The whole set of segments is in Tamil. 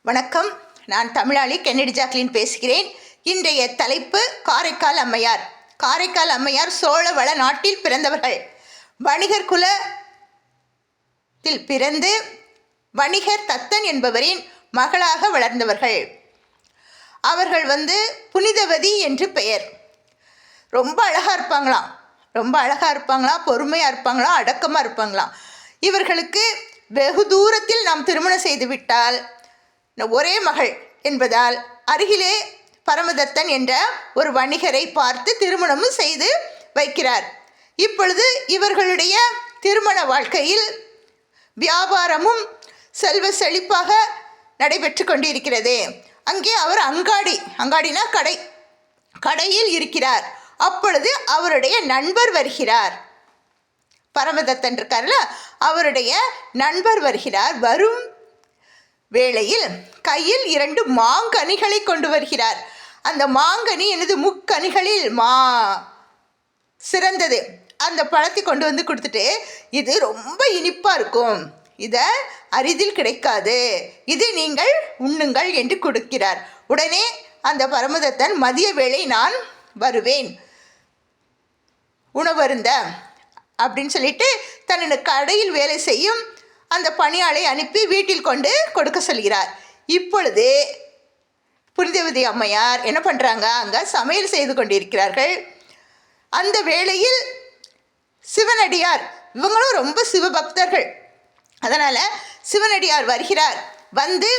வணக்கம். நான் தமிழாளி கென்னடி ஜாக்லின் பேசுகிறேன். இன்றைய தலைப்பு காரைக்கால் அம்மையார். காரைக்கால் அம்மையார் சோழ வள நாட்டில் பிறந்தவர்கள். வணிகர் குலத்தில் பிறந்து வணிகர் தத்தன் என்பவரின் மகளாக வளர்ந்தவர்கள். அவர்கள் புனிதவதி என்று பெயர். ரொம்ப அழகாக இருப்பாங்களாம், பொறுமையாக இருப்பாங்களாம், அடக்கமாக இருப்பாங்களாம். இவர்களுக்கு வெகு தூரத்தில் நாம் திருமணம் செய்துவிட்டால் ஒரே மகள் என்பதால் அருகிலே பரமதத்தன் என்ற ஒரு வணிகரை பார்த்து திருமணமும் செய்து வைக்கிறார். இப்பொழுது இவர்களுடைய திருமண வாழ்க்கையில் வியாபாரமும் செல்வ செழிப்பாக நடைபெற்று கொண்டிருக்கிறது. அங்கே அவர் அங்காடினா கடையில் இருக்கிறார். அப்பொழுது அவருடைய நண்பர் வருகிறார். பரமதத்தன் இருக்கார்ல, அவருடைய நண்பர் வருகிறார். வரும் வேளையில் கையில் 2 மாங்கனிகளை கொண்டு வருகிறார். அந்த மாங்கனி முக்கனிகளில் சிறந்தது. அந்த பழத்தை கொண்டு வந்து கொடுத்துட்டு, இது ரொம்ப இனிப்பாக இருக்கும், இதை அரிதில் கிடைக்காது, இதை நீங்கள் உண்ணுங்கள் என்று கொடுக்கிறார். உடனே அந்த பரமதத்தன், மதிய வேளை நான் வருவேன் உணவருந்த அப்படின்னு சொல்லிட்டு தன்னை கடையில் வேலை செய்யும் அந்த பணியாளை அனுப்பி வீட்டில் கொண்டு கொடுக்க சொல்கிறார். இப்பொழுது புனிதவதி அம்மையார் என்ன பண்ணுறாங்க, அங்கே சமையல் செய்து கொண்டிருக்கிறார்கள். அந்த வேளையில் சிவனடியார், இவங்களும் ரொம்ப சிவபக்தர்கள், அதனால் சிவனடியார் வருகிறார். வந்து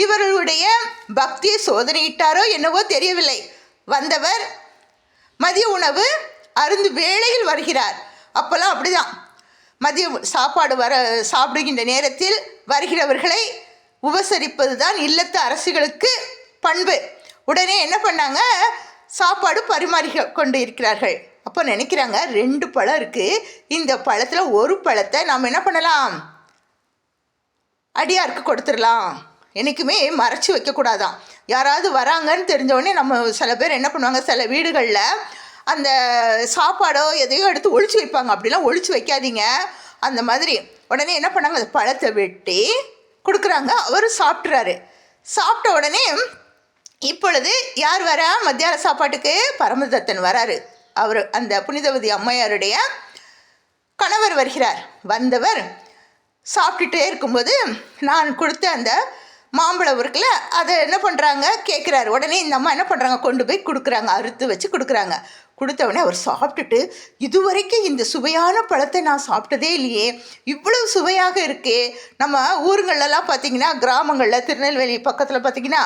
இவர்களுடைய பக்தியை சோதனையிட்டாரோ என்னவோ தெரியவில்லை. வந்தவர் மதிய உணவு அருந்து வேளையில் வருகிறார். அப்போல்லாம் அப்படிதான், மதிய சாப்பாடு சாப்பிடுகின்ற நேரத்தில் வருகிறவர்களை உபசரிப்பது தான் இல்லத்து அரசிகளுக்கு பண்பு. உடனே என்ன பண்ணாங்க, சாப்பாடு பரிமாறி கொண்டு இருக்கிறார்கள். அப்போ நினைக்கிறாங்க, 2 பழம் இருக்குது, இந்த பழத்தில் ஒரு பழத்தை நாம் என்ன பண்ணலாம், அடியாருக்கு கொடுத்துடலாம், என்றைக்குமே மறைச்சி வைக்கக்கூடாதான். யாராவது வராங்கன்னு தெரிஞ்சவொடனே நம்ம சில பேர் என்ன பண்ணுவாங்க, சில வீடுகளில் அந்த சாப்பாடோ எதையோ எடுத்து ஒழிச்சு வைப்பாங்க. அப்படிலாம் ஒழிச்சு வைக்காதீங்க. அந்த மாதிரி உடனே என்ன பண்ணாங்க, அந்த பழத்தை வெட்டி கொடுக்குறாங்க. அவர் சாப்பிட்றாரு. சாப்பிட்ட உடனே இப்பொழுது யார் வரா, மத்தியான சாப்பாட்டுக்கு பரமதத்தன் வராரு. அவர் அந்த புனிதவதி அம்மையாருடைய கணவர் வருகிறார். வந்தவர் சாப்பிட்டுட்டே இருக்கும்போது நான் கொடுத்த அந்த மாம்பழம் இருக்குல்ல, அதை என்ன பண்ணுறாங்க கேட்குறாரு. உடனே இந்த அம்மா என்ன பண்ணுறாங்க, கொண்டு போய் கொடுக்குறாங்க, அறுத்து வச்சு கொடுக்குறாங்க. கொடுத்தவொடனே அவர் சாப்பிட்டுட்டு, இதுவரைக்கும் இந்த சுவையான பழத்தை நான் சாப்பிட்டதே இல்லையே, இவ்வளவு சுவையாக இருக்கே. நம்ம ஊருங்களெல்லாம் பார்த்திங்கன்னா, கிராமங்களில் திருநெல்வேலி பக்கத்தில் பார்த்திங்கன்னா,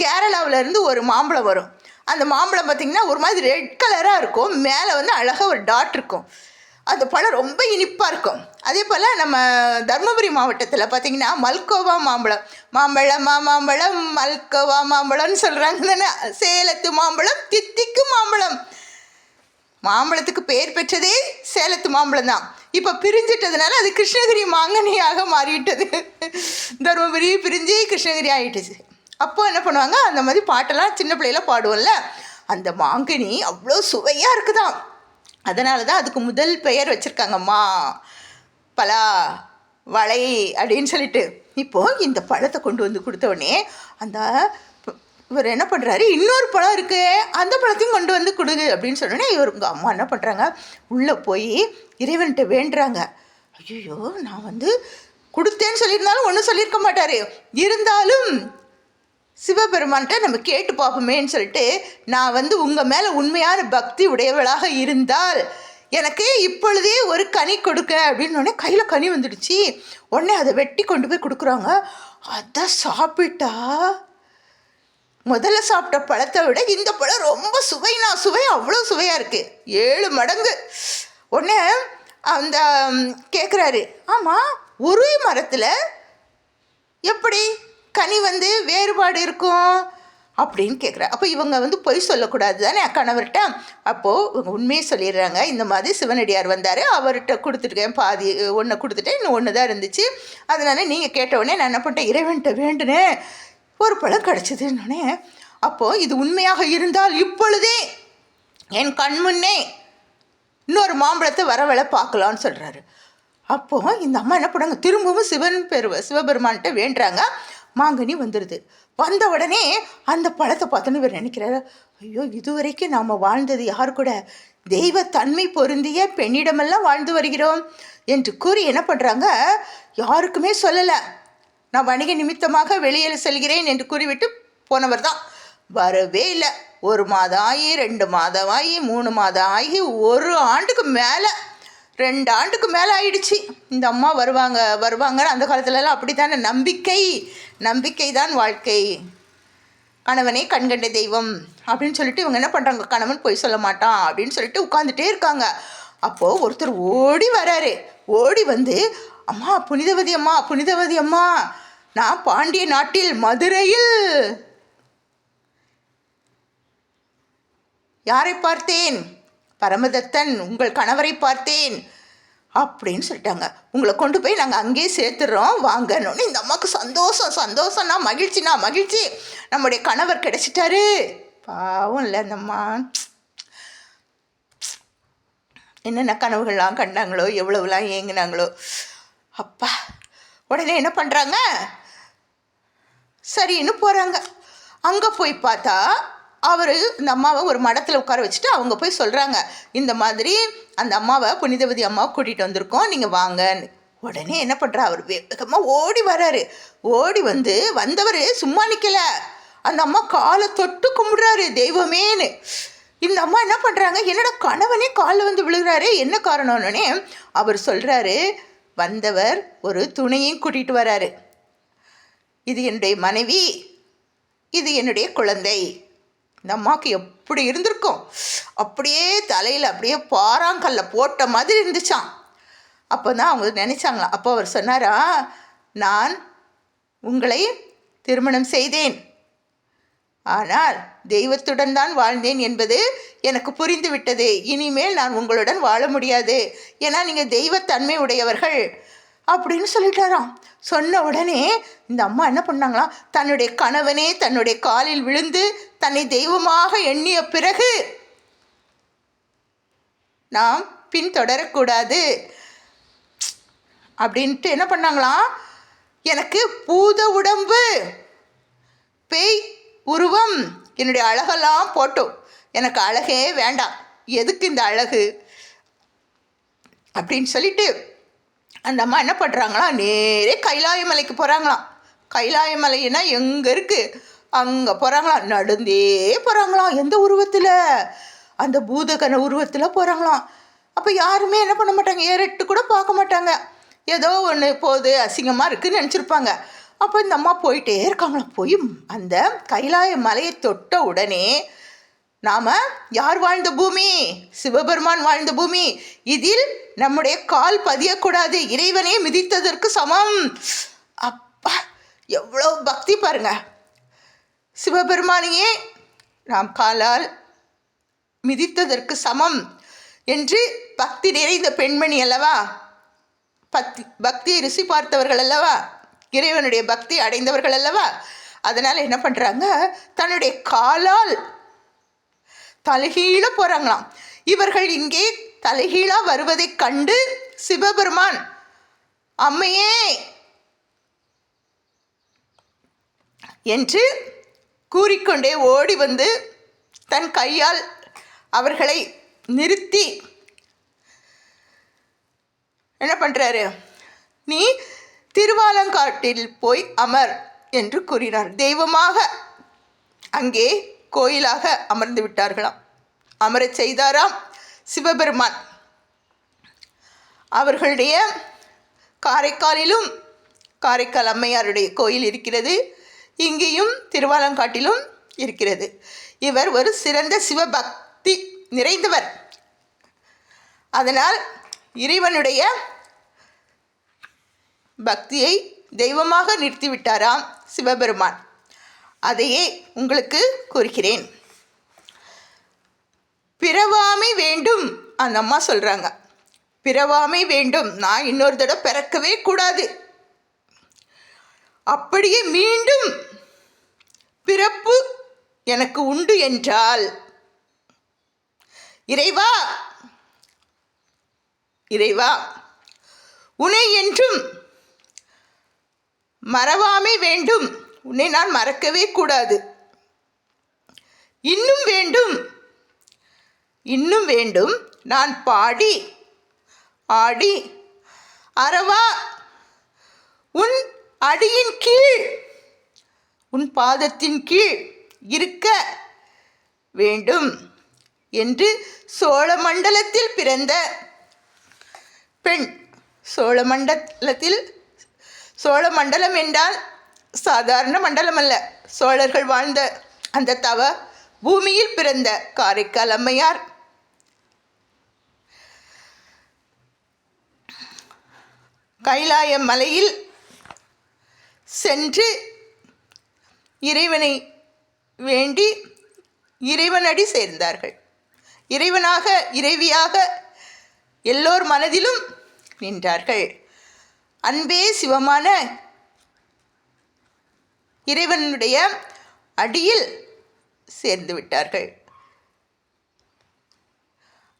கேரளாவிலேருந்து ஒரு மாம்பழம் வரும். அந்த மாம்பழம் பார்த்திங்கன்னா ஒரு மாதிரி ரெட் கலராக இருக்கும், மேலே அழகாக ஒரு டாட் இருக்கும். அந்த பழம் ரொம்ப இனிப்பாக இருக்கும். அதே போல் நம்ம தருமபுரி மாவட்டத்தில் பார்த்திங்கன்னா மல்கோவா மாம்பழம் மல்கோவா மாம்பழம்னு சொல்கிறாங்க தானே. சேலத்து மாம்பழம், தித்திக்கு மாம்பழத்துக்கு பெயர் பெற்றதே சேலத்து மாம்பழம் தான். இப்போ பிரிஞ்சிட்டதுனால அது கிருஷ்ணகிரி மாங்கனியாக மாறிவிட்டது. தருமபுரி பிரிஞ்சு கிருஷ்ணகிரி ஆகிட்டுச்சு. அப்போ என்ன பண்ணுவாங்க, அந்த மாதிரி பாட்டெல்லாம் சின்ன பிள்ளையில பாடுவோம்ல, அந்த மாங்கனி அவ்வளோ சுவையாக இருக்குதான். அதனால தான் அதுக்கு முதல் பெயர் வச்சுருக்காங்க, பலா வளை அப்படின்னு சொல்லிட்டு. இப்போது இந்த பழத்தை கொண்டு வந்து கொடுத்தோடனே அந்த இவர் என்ன பண்ணுறாரு, இன்னொரு பழம் இருக்குது, அந்த பழத்தையும் கொண்டு வந்து கொடுங்க அப்படின்னு சொன்னோன்னே இவருங்க அம்மா என்ன பண்ணுறாங்க, உள்ளே போய் இறைவன்கிட்ட வேண்டுறாங்க. ஐயோ, நான் கொடுத்தேன்னு சொல்லியிருந்தாலும் ஒன்றும் சொல்லியிருக்க மாட்டார், இருந்தாலும் சிவபெருமான்கிட்ட நம்ம கேட்டு பார்ப்போமேன்னு சொல்லிட்டு, நான் உங்கள் மேலே உண்மையான பக்தி உடையவளாக இருந்தால் எனக்கு இப்பொழுதே ஒரு கனி கொடுக்க அப்படின்னு உடனே கையில் கனி வந்துடுச்சு. உடனே அதை வெட்டி கொண்டு போய் கொடுக்குறாங்க. அதை சாப்பிட்டா முதல்ல சாப்பிட்ட பழத்தை விட இந்த பழம் ரொம்ப சுவை அவ்வளோ சுவையாக இருக்குது, 7 மடங்கு. உடனே அந்த கேட்குறாரு, ஆமாம், ஒரு மரத்தில் எப்படி கனி வேறுபாடு இருக்கும் அப்படின்னு கேட்குறேன். அப்போ இவங்க பொய் சொல்லக்கூடாது தானே கணவர்கிட்ட. அப்போது இவங்க உண்மையை சொல்லிடுறாங்க. இந்த மாதிரி சிவனடியார் வந்தார், அவர்கிட்ட கொடுத்துருக்கேன், பாதி ஒன்று கொடுத்துட்டேன், இன்னும் ஒன்று தான் இருந்துச்சு, அதனால நீங்கள் கேட்டவுடனே நான் என்ன பண்ணிட்டேன், இறைவன்கிட்ட வேண்டுனேன், ஒரு பழம் கிடச்சிதுன்னொடனே. அப்போது இது உண்மையாக இருந்தால் இப்பொழுதே என் கண் முன்னே இன்னொரு மாம்பழத்தை வரவழை பார்க்கலான்னு சொல்கிறாரு. அப்போது இந்த அம்மா என்ன பண்ணுறாங்க, திரும்பவும் சிவபெருமான்கிட்ட வேண்டுறாங்க. மாங்கனி வந்துடுது. வந்த உடனே அந்த பழத்தை பார்த்தோன்னு இவர் நினைக்கிறாரு, ஐயோ இதுவரைக்கும் நாம் வாழ்ந்தது யார் கூட? தெய்வத்தன்மை பொருந்திய பெண்ணிடமெல்லாம் வாழ்ந்து வருகிறோம் என்று கூறி என்ன பண்ணுறாங்க, யாருக்குமே சொல்லலை. நான் வணிக நிமித்தமாக வெளியில் செல்கிறேன் என்று கூறிவிட்டு போனவர் தான். வரவே இல்லை. 1 மாதம் ஆகி 2 மாதம் ஆகி 3 மாதம் ஆகி 1 ஆண்டுக்கு மேலே 2 ஆண்டுக்கு மேலே ஆயிடுச்சு. இந்த அம்மா வருவாங்கன்னு அந்த காலத்துலலாம் அப்படி தானே, நம்பிக்கை தான் வாழ்க்கை, கணவனே கண்கண்ட தெய்வம் அப்படின்னு சொல்லிட்டு இவங்க என்ன பண்ணுறாங்க, கணவன் பொய் சொல்ல மாட்டான் அப்படின்னு சொல்லிட்டு உட்காந்துட்டே இருக்காங்க. அப்போது ஒருத்தர் ஓடி வராரு. ஓடி வந்து, அம்மா புனிதவதி அம்மா, நான் பாண்டிய நாட்டில் மதுரையில் யாரை பார்த்தேன்? பரமதத்தன் உங்கள் கணவரை பார்த்தேன் அப்படின்னு சொல்லிட்டாங்க. உங்களை கொண்டு போய் நாங்கள் அங்கேயே சேர்த்துடுறோம் வாங்கன்னு. இந்த அம்மாவுக்கு சந்தோஷம்னா மகிழ்ச்சி, நம்முடைய கணவர் கிடைச்சிட்டாரு. பாவம் இல்லை அந்த அம்மா, என்னென்ன கனவுகள்லாம் கண்டாங்களோ, எவ்வளவுலாம் ஏங்கினாங்களோ. அப்பா, உடனே என்ன பண்ணுறாங்க, சரின்னு போகிறாங்க. அங்கே போய் பார்த்தா அவர் இந்த அம்மாவை ஒரு மடத்தில் உட்கார வச்சுட்டு அவங்க போய் சொல்கிறாங்க, இந்த மாதிரி அந்த அம்மாவை புனிதவதி அம்மாவை கூட்டிகிட்டு வந்திருக்கோம், நீங்கள் வாங்கன்னு. உடனே என்ன பண்ணுறா, அவர் வேகமாக ஓடி வராரு. ஓடி வந்தவர் சும்மா நிற்கல, அந்த அம்மா காலை தொட்டு கும்பிடுறாரு தெய்வமேன்னு. இந்த அம்மா என்ன பண்ணுறாங்க, என்னோட கணவனே காலில் வந்து விழுகிறாரு, என்ன காரணம்னே அவர் சொல்கிறாரு, வந்தவர் ஒரு துணையும் கூட்டிகிட்டு வராரு, இது என்னுடைய மனைவி, இது என்னுடைய குழந்தை. இந்த அம்மாவுக்கு எப்படி இருந்திருக்கும், அப்படியே தலையில் அப்படியே பாறாங்கல்ல போட்ட மாதிரி இருந்துச்சான். அப்போ தான் அவங்க நினச்சாங்களாம். அப்போ அவர் சொன்னாரா, நான் உங்களை திருமணம் செய்தேன், ஆனால் தெய்வத்துடன் தான் வாழ்ந்தேன் என்பது எனக்கு புரிந்து விட்டது. இனிமேல் நான் உங்களுடன் வாழ முடியாது, ஏன்னா நீங்கள் தெய்வத்தன்மை உடையவர்கள் அப்படின்னு சொல்லிட்டாராம். சொன்ன உடனே இந்த அம்மா என்ன பண்ணாங்களாம், தன்னுடைய கணவனே தன்னுடைய காலில் விழுந்து தன்னை தெய்வமாக எண்ணிய பிறகு நாம் பின்தொடரக்கூடாது அப்படின்ட்டு என்ன பண்ணாங்களாம், எனக்கு பூத உடம்பு பேய் உருவம் என்னுடைய அழகெல்லாம் போட்டோம், எனக்கு அழகே வேண்டாம், எதுக்கு இந்த அழகு அப்படின்னு சொல்லிட்டு அந்த அம்மா என்ன பண்ணுறாங்களாம், நேரே கைலாய மலைக்கு போகிறாங்களாம். கைலாய மலைன்னா எங்கே இருக்குது, அங்கே போகிறாங்களாம். நடந்தே போகிறாங்களாம். எந்த உருவத்தில், அந்த பூதகன உருவத்தில் போகிறாங்களாம். அப்போ யாருமே என்ன பண்ண மாட்டாங்க, ஏறிட்டு கூட பார்க்க மாட்டாங்க, ஏதோ ஒன்று போகுது அசிங்கமாக இருக்குதுன்னு நினச்சிருப்பாங்க. அப்போ இந்த அம்மா போயிட்டே இருக்காங்களாம். போய் அந்த கைலாய மலையை தொட்ட உடனே, நாம் யார் வாழ்ந்த பூமி, சிவபெருமான் வாழ்ந்த பூமி, இதில் நம்முடைய கால் பதியக்கூடாது, இறைவனே மிதித்ததற்கு சமம். அப்பா, எவ்வளோ பக்தி பாருங்க. சிவபெருமானையே நாம் காலால் மிதித்ததற்கு சமம் என்று பக்தி நிறைந்த பெண்மணி அல்லவா, பக்தியை ருசி பார்த்தவர்கள் அல்லவா, இறைவனுடைய பக்தி அடைந்தவர்கள் அல்லவா. அதனால் என்ன பண்ணுறாங்க, தன்னுடைய காலால் தலைகீழ போகிறாங்களாம். இவர்கள் இங்கே தலைகீழாக வருவதை கண்டு சிவபெருமான், அம்மையே என்று கூறிக்கொண்டே ஓடி வந்து தன் கையால் அவர்களை நிறுத்தி என்ன பண்ணுறாரு, நீ திருவாலங்காட்டில் போய் அமர் என்று கூறினார். தெய்வமாக அங்கே கோயிலாக அமர்ந்து விட்டார்களாம். அமரச் செய்தாராம் சிவபெருமான். அவர்களுடைய காரைக்காலிலும் காரைக்கால் அம்மையாருடைய கோயில் இருக்கிறது, இங்கேயும் திருவாலங்காட்டிலும் இருக்கிறது. இவர் ஒரு சிறந்த சிவபக்தி நிறைந்தவர். அதனால் இறைவனுடைய பக்தியை தெய்வமாக நிறுத்திவிட்டாராம் சிவபெருமான். அதையே உங்களுக்கு கூறுகிறேன். பிறவாமை வேண்டும், அந்த அம்மா சொல்கிறாங்க, பிறவாமை வேண்டும், நான் இன்னொரு தடவை பிறக்கவே கூடாது, அப்படியே மீண்டும் பிறப்பு எனக்கு உண்டு என்றால் இறைவா இறைவா உனை என்றும் மறவாமை வேண்டும் உன்னை நான் மறக்கவே கூடாது. இன்னும் வேண்டும், இன்னும் வேண்டும். நான் பாடி ஆடி அரவா உன் அடியின் கீழ், உன் பாதத்தின் கீழ் இருக்க வேண்டும் என்று சோழ மண்டலத்தில் பிறந்த பெண். சோழ மண்டலம் என்றால் சாதாரண மண்டலம் அல்ல. சோழர்கள் வாழ்ந்த அந்த தவ பூமியில் பிறந்த காரைக்கால் அம்மையார் கைலாய மலையில் சென்று இறைவனை வேண்டி இறைவனடி சேர்ந்தார்கள். இறைவனாக இறைவியாக எல்லோர் மனதிலும் நின்றார்கள். அன்பே சிவமான இறைவனுடைய அடியில் சேர்ந்து விட்டார்கள்.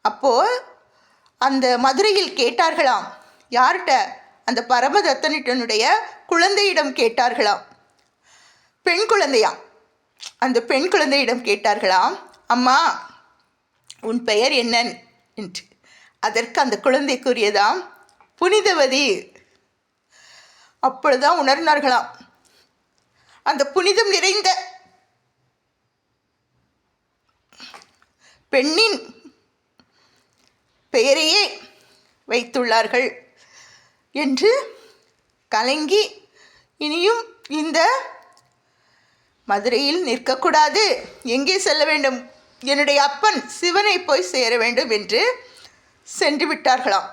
அப்போ அந்த மதுரையில் கேட்டார்களாம். யார்கிட்ட? அந்த பரமதத்தனிட்டனுடைய குழந்தையிடம் கேட்டார்களாம். பெண் குழந்தையாம். அந்த பெண் குழந்தையிடம் கேட்டார்களாம், அம்மா உன் பெயர் என்ன என்று. அதற்கு அந்த குழந்தை கூறியதாம், புனிதவதி. அப்பொழுதுதான் உணர்ந்தார்களாம், அந்த புனிதம் நிறைந்த பெண்ணின் பெயரையே வைத்துள்ளார்கள் என்று கலங்கி, இனியும் இந்த மதுரையில் நிற்கக்கூடாது, எங்கே செல்ல வேண்டும், என்னுடைய அப்பன் சிவனை போய் சேர வேண்டும் என்று சென்று விட்டார்களாம்.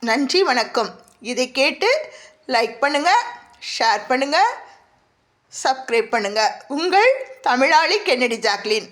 நன்றி, வணக்கம். இதை கேட்டு லைக் பண்ணுங்கள், ஷேர் பண்ணுங்கள், சப்ஸ்கிரைப் பண்ணுங்கள். உங்கள் தமிழாளி கென்னடி ஜாக்லின்.